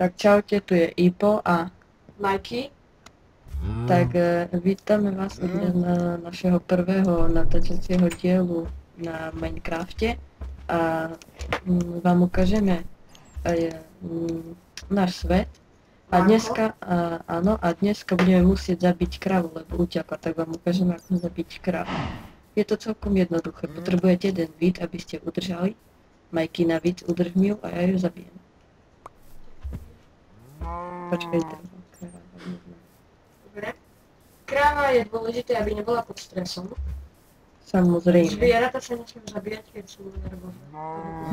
Tak čaute, tu je Ipo a Majky. tak vítame vás na našeho prvého natáčacieho dielu na Minecrafte a vám ukážeme náš svet. A dneska, áno, a dneska budeme musieť zabiť kravu, lebo uťakla, tak vám ukážeme, ako zabiť kravu. Je to celkom jednoduché, potrebujete jeden vid, aby ste udržali. Majky na vid udržňujú a ja ju zabijem. Počkajte. Dobre. Kráva je dôležité, aby nebola pod stresom. Samozrejme. Zvieratá sa nesmú zabíjať, keď sú nervózne.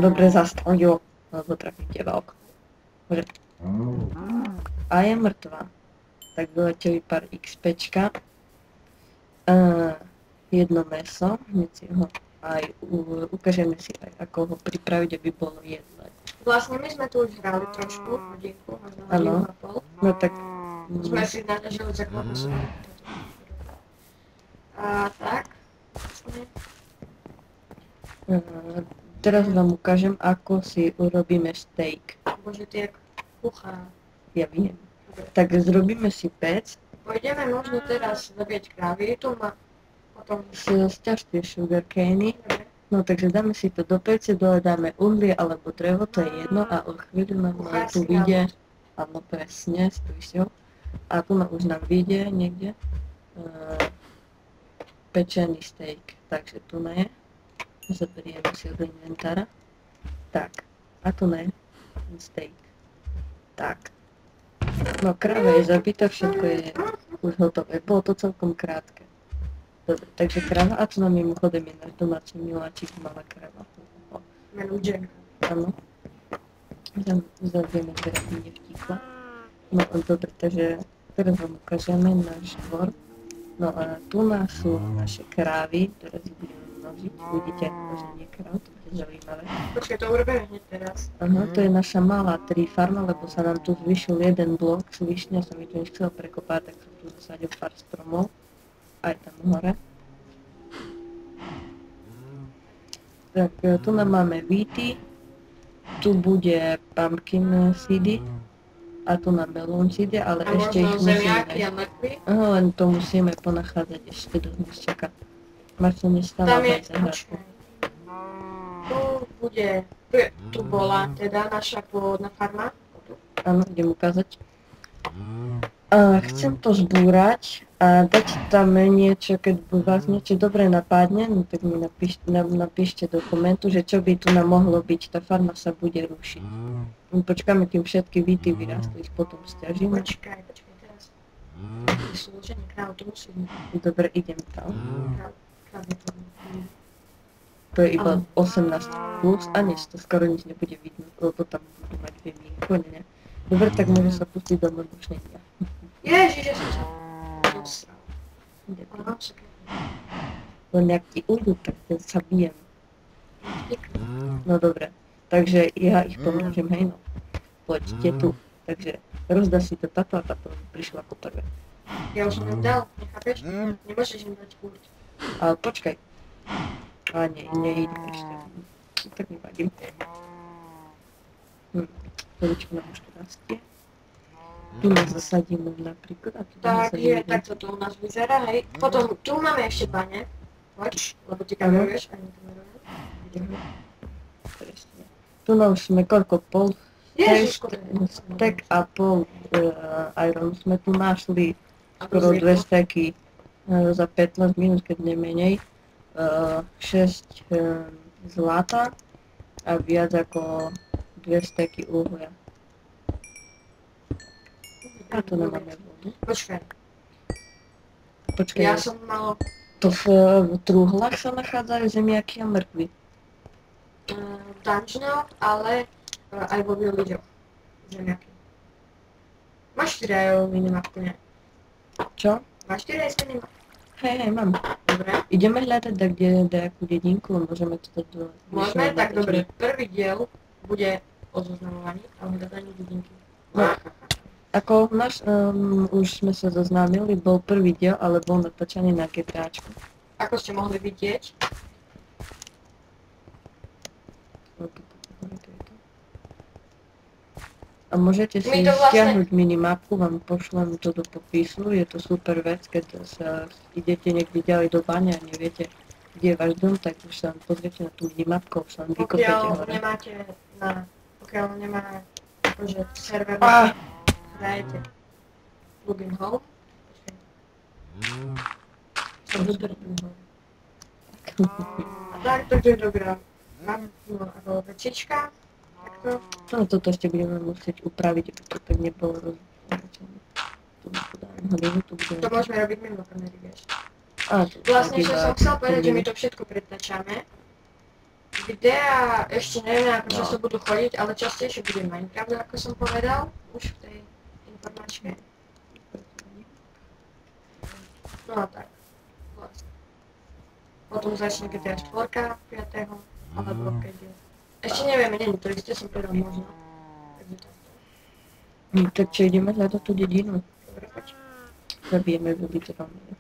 Dobre, zastav, jo. Alebo trafíte veľko. Dobre. A je mŕtva. Tak vyleteli pár XPčka. Jedno meso. Hneď si ho aj ukážeme si aj, ako ho pripraviť, aby bolo jedné. Vlastne my sme tu už hrali trošku, hodinku, možno hodinu a pol. No tak... Sme si nanažili základnú svoju. A tak. Teraz vám ukážem, ako si urobíme steak. Bože, ty jak kuchá. Ja viem. Tak zrobíme si pec. Pôjdeme možno teraz zabíjať krávy, tu má potom... Sťaž tie sugarcany. No takže dáme si to do pece, dole dáme uhlie alebo drevo, to je jedno a o chvíľu nám tu vyjde, áno presne, spíš. A tu už nám vyjde niekde pečený steak, takže tu ne, zoberieme si od inventára, tak, a tu ne, steak, tak. No kráva je zabitá, všetko je už hotové, bolo to celkom krátke. Dobre, takže kráva, a tu nám mimochodem je náš domáci miláčik, malá kráva. Menu Jack. Áno. Zavrieme teda, aby nevtíkla. No dobre, takže teraz vám ukážeme náš dvor. No a tu sú naše krávy, teraz ich budeme množiť. Uvidíte množenie kráv, to bude zaujímavé. Počkaj, to urobíme hneď teraz. Aha, to je naša malá farma, lebo sa nám tu zvyšil jeden blok, zvyšne sa mi to nechcel prekopať, tak som tu zasadil pár stromov. Aj tam hore. Tak tu nám máme víty, tu bude pumpkin seedy a tu na melon seedy, ale a ešte ich musíme... zemiaky a mrkvy? Aha, len to musíme ponachádzať ešte do dnešťaka. Máš to nestáva tam je, zahradku. Tu bude, tu bola teda naša pôvodná farma. Áno, idem ukázať. Chcem to zbúrať a dať tam niečo, keď vás niečo dobre napadne, no tak mi napíšte do komentu, že čo by tu nám mohlo byť, tá farma sa bude rušiť. Počkáme, kým všetky víty vyrastú, ich potom stiažíme. Počkaj teraz. Slúženie kráv, to musí byť. Dobre, idem tam. Kráv je to. To je iba 18 plus a dnes to skoro nič nebude vidno, lebo tam budú mať dve výkony. Dobre, tak môže sa pustiť do mrbušnenia. Ježiš, ja som sa dosral. Len ak ti ujdu, tak ten sa bijem. No dobre, takže ja ich pomôžem, hej no. Poďte tu. Takže rozdá si to táto a táto prišla ako prvé. Ja už som im dal, nechápeš? Nemôžeš im dať kurť. Ale počkaj. A nie, nejde ešte. Tak nevadím. Chvíľučku nám už tu rastie. Tu nás zasadíme napríklad. Takže takto to u nás vyzerá, hej. Potom tu máme ešte bane. Poď, lebo ty kameruješ a nie kameruješ. Presne. Tu už sme koľko? Pol? Ježiško. Stack a pol iron sme tu našli. Skoro 2 stacky za 15 minút, keď nemenej. 6 zlata a viac ako 2 stacky uhlia. A tu nemáme vodu. Počkaj. Počkaj. Ja som mal... To v truhlách sa nachádzajú zemiaky a mrkvy. V dungeonoch, ale aj vo villageoch. Zemiaky. Máš 4 aj minimapku, ne? Čo? Máš 4 aj minimapku? Hej, mám. Dobre. Ideme hľadať nejakú dedinku, môžeme to dať do... Môžeme, tak dobre. Prvý diel bude o zoznamovaní a o hľadaní dedinky. No. Ako už sme sa zoznámili, bol prvý diel, ale bol natáčaný na GTAčku. Ako ste mohli vidieť, A môžete si My to vlastne- stiahnuť minimapku, vám pošlem to do popisu, je to super vec, keď sa idete niekde ďalej do bane a neviete, kde je váš dom, tak už sa pozriete na tú minimapku, už sa len vykopete Pokiaľ hore. nemáte pokiaľ nemá akože server, Ah! hrajete plugin home. Som vybrnul home. A tak, takže dobrá. Mám ako vecička, takto. No toto ešte budeme musieť upraviť, aby to tak nebolo rozhodnuté. Tu podáme hodinu, tu budeme... To môžeme robiť mimo kamery, vieš. Á, to Vlastne, tak čo iba som chcel povedať, že my hodinu. to všetko pretáčame. Videa ešte neviem, ako No. často budú chodiť, ale častejšie bude Minecraft, ako som povedal, už v tej informačke. No a tak, vlastne. Potom začne GTA 4, 5. alebo keď je. Ešte nevieme, nie je to isté, som povedal možno. Takže takto. Tak čo, ideme hľadať tú dedinu? Dobre, poď. Zabijeme vybytované.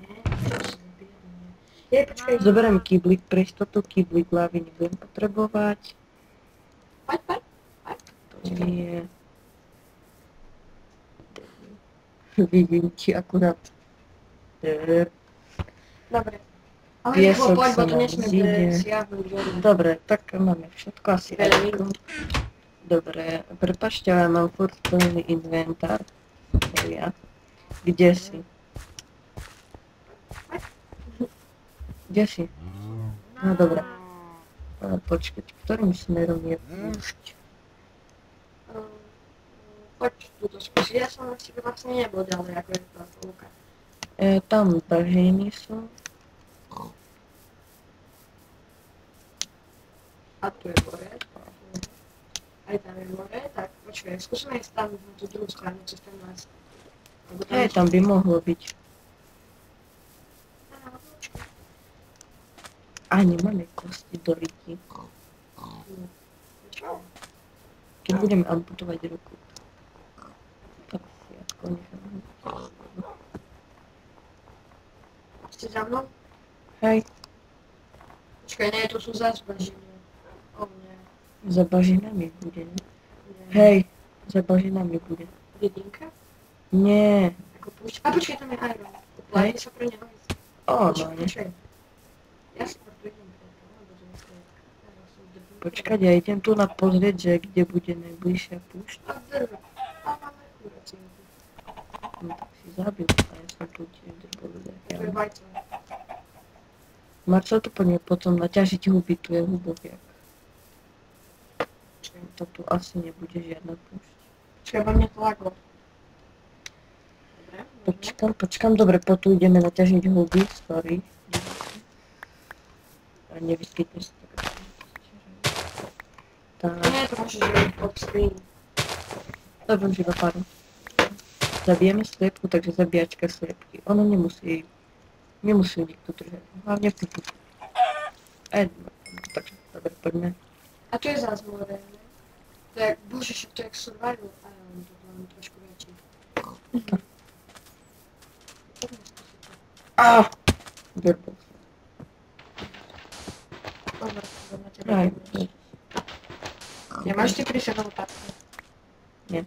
Nie, čo si zabíjam, nie. Jej, počkaj. Zoberiem kýblik pre istotu, kýblik hlavy nebudem potrebovať. Poď. Nie. Vidím ti akurát. Dobre. Ale Piesok poď, sa bo to nám nesmie zíde. siahnuť vodu. Dobre, tak máme všetko asi. Veľa všetko. Dobre, prepáčte, ale mám furt plný inventár. Ja. Kde si? Kde si? No dobre. Ale počkať, ktorým smerom je púšť? Poď túto skúsiť. Ja som si vlastne nebol ďalej, ako je tá polka. Tam bažiny sú. A tu je more. Aj tam je more, tak počkaj, skúsime ísť tam na tú druhú stranu, cez ten les. Alebo Tam by mohlo byť. Á, počkaj. A nemáme kosti do ryti. Počkaj. Keď budem amputovať ruku. Tak si ako nechám. Ste za mnou? Hej, Počkaj, nie, tu sú zás bažiny. O, nie. za bažinami bude. Ne? Nie. Hej, za bažinami bude. Dedinka? Nie. Ako púšť. A počkaj, tam je iron. Uplatí sa pre neho ísť. O, no ne. Počkaj. Ja si to prídem preto, lebo že to je... Ja som debilka. Počkať, ja idem tu na pozrieť, že kde bude najbližšia púšť. A drvo. A máme kuracinku. No tak si zabil. A ja som tu tiež drbol. A tu je vajco. Marcel to poďme potom naťažiť huby, tu je huboviak. Počkaj. To tu asi nebude žiadna púšť. Počkaj, bo mne to laglo. Dobre, Počkám, dobre, potom ideme naťažiť huby, sorry. A nevyskytne sa taká. Tak, Nie, to môžeš robiť pod screen. dobre, už iba pár. Zabijeme sliepku, takže zabíjačka sliepky. Ono nemusí nikto držať. Hlavne pupu. Takže, dobre, poďme. A tu je zás more, ne? To je, bože, však to je jak survival. A ja mám to mám trošku väčší. Drbol som. Dobre, na teba. Aj, Nemáš ty prísahov takto? ja.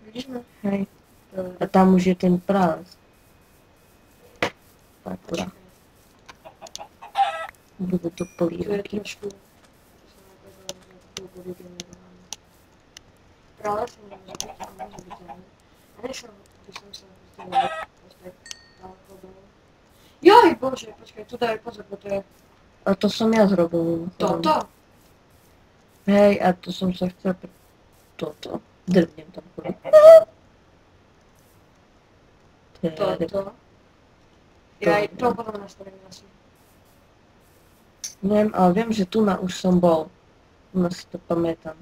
Vidíš ma? Hej. A tam už je ten prales. Tak, Počkaj. budú to Tu je polievky. trošku... Práve som nemôže byť, a môže byť zelený. A nešel by som sa vzdielať, proste ďaleko dolu. Joj, bože, počkaj, tu daj pozor, bo to je A to som ja zrobil. toto. Hej, a to som sa chcel toto. Drbnem tam chvíľu. Toto. Ja aj to potom nastavím asi. Neviem, ale viem, že tu už som bol. Tu si to pamätám.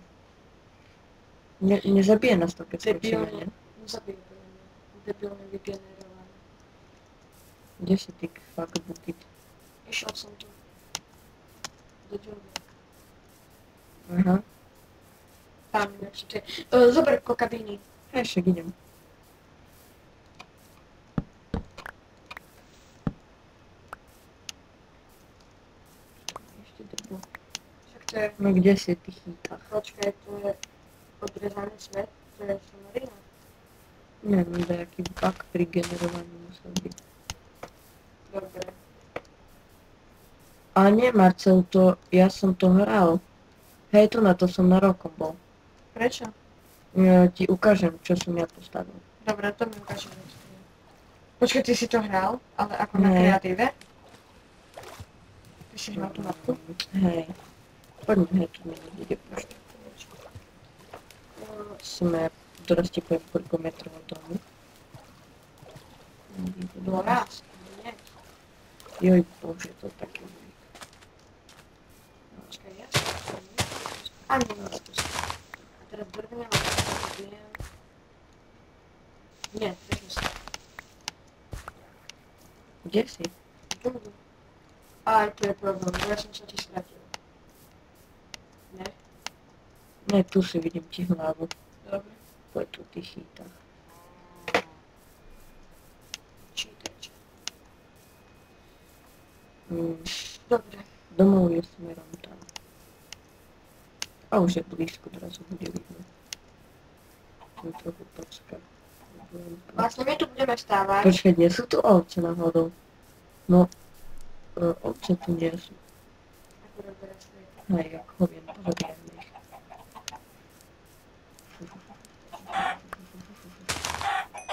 Nezabije nás to, keď skočíme, Debilne. ne? Nezabije to na mňa. Debilne vygenerované. Kde si ty fuck bucket? Išiel som tu. Do džungle. Aha. Tam, jak sú tie... Zober kokabíny. Hej, však idem. To je, No kde si ty chytách? počkaj, to je odrezaný svet, to je somarina. Neviem, nejaký bug pri generovaní musel byť. Dobre. A nie, Marcel, ja som to hral. Hej, to na to som na rokom bol. Prečo? Ja ti ukážem, čo som ja postavil. Dobre, to mi ukáže. Počkaj, ty si to hral, ale ako na Nie. kreatíve? Ty si hral tú mapku? Hej. Poďme, hej, tu mi nebude počkať. Sme dorasti po koľko metrov od domu. Doraz. Nie. Joj, bože, to také bude. Počkaj, ja som a nie, nie, to si. A teraz drvňa, viem. Nie, prečo si. Kde si? Tu. Aj, to je problém, ja som sa ti stratil. Ne? Ne, tu si vidím ti hlavu. Dobre. Poď tu ty chytách. Čítač. Mm, Dobre. domov je smerom tam. A už je blízko, teraz bude vidno. Som trochu počkať. Vlastne my tu budeme stávať. Počkaj, nie sú tu ovce náhodou? No, ovce tu nie sú. Akurát teraz svieti. Hej, jak hoviem, pozorujeme ich.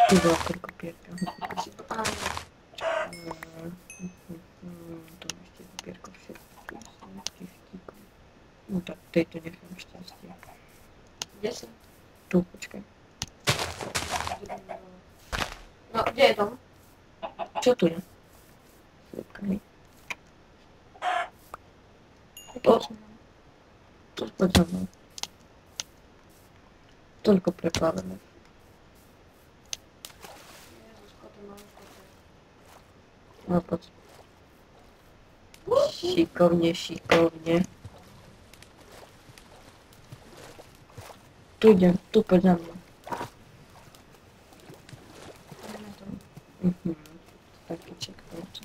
Tu bola koľko pierka. Asi to áno. To ešte pierko všetky. No tak tejto nechám šťastie. Kde si? Tu, počkaj. No, kde je dom? Čo tu je? Sliepka, hej. To poď za mnou. Toľko prepálené. Jezusko, to mám kote. No poď. Šikovne, šikovne. Tu idem, tu poď za mnou. Ideme to. Taký checkpoint.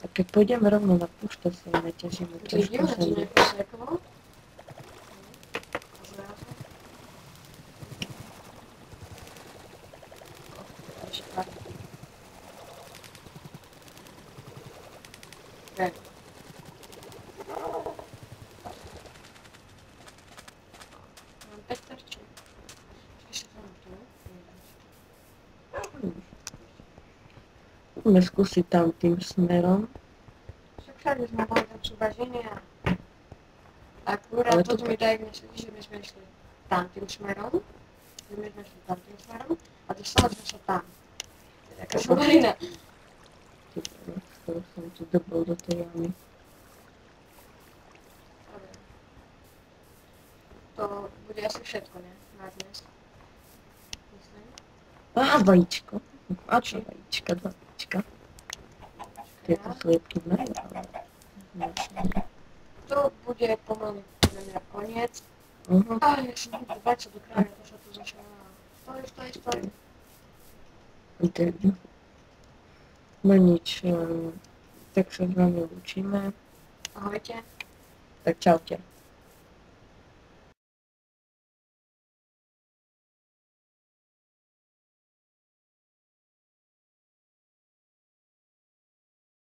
A keď pôjdeme rovno na púšť, sa neťažíme To trošku ideme, to zemi. neposeklo. Zrazu. Tak. Mám 5 terčí. Ešte som tu. Poďme skúsiť tam tým smerom. Však všade sme boli tam sú bažiny a akurát Ale toto to- mi tak myslí, že my sme išli tam tým smerom, že my sme išli tam tým smerom a dostali sme sa tam. To je taká somarina. Skoro som tu dobol do tej jamy. Dobre. To bude asi všetko, ne? Na dnes. Myslím. Á, vajíčko. A čo vajíčka, dva vajíčka. Tieto sliepky majú, ale... To bude pomaly podľa mňa koniec. Uh-huh. Ale ja som hneď bať sa do kraja, to sa tu začala. Stoj. No nič, tak sa s vami učíme. Ahojte. Tak čaute.